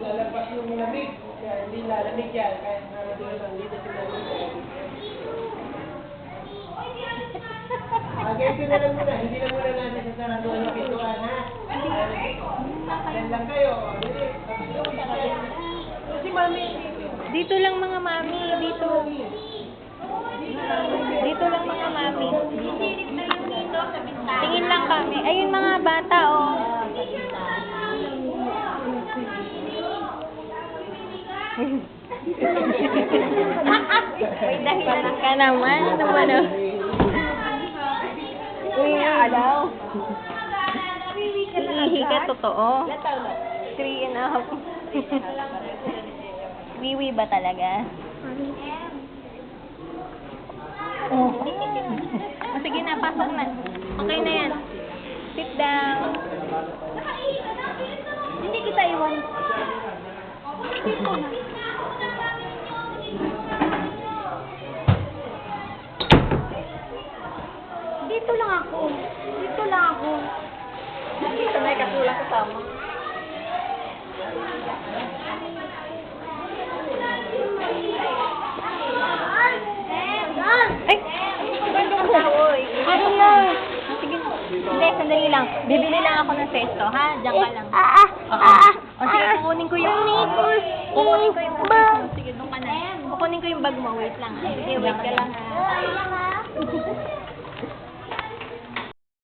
Lalabas yung lamig. Kaya hindi lalamig yan. Kaya dito sila ganito na lang muna. Hindi na muna natin sasaraduan yung pintuan, ha? Yan lang kayo. Si Mami. Dito lang mga mami, dito. Dito lang mga mami. Tingin lang kami. Ayun mga bata, oh. May dahilan ka naman. Ano ba no? Uy, alaw. Iihi ka, totoo. 3.5. Wiwi ba talaga? Oh. Oh, sige na, pasok na. Okay na yan. Sit down. Hindi kita iwan. Dito lang ako. Dito lang ako. Sanay ka tulang kasama. Ay! Ano lang? Sige. Hindi, sandali lang. Bibili lang ako ng sesto, ha? Diyan ka lang. O sige, kukunin ko yung... Kukunin ko yung... Sige, doon ka na. Kukunin ko yung bag mo. Wait lang, ha? Sige, wait ka lang, ha?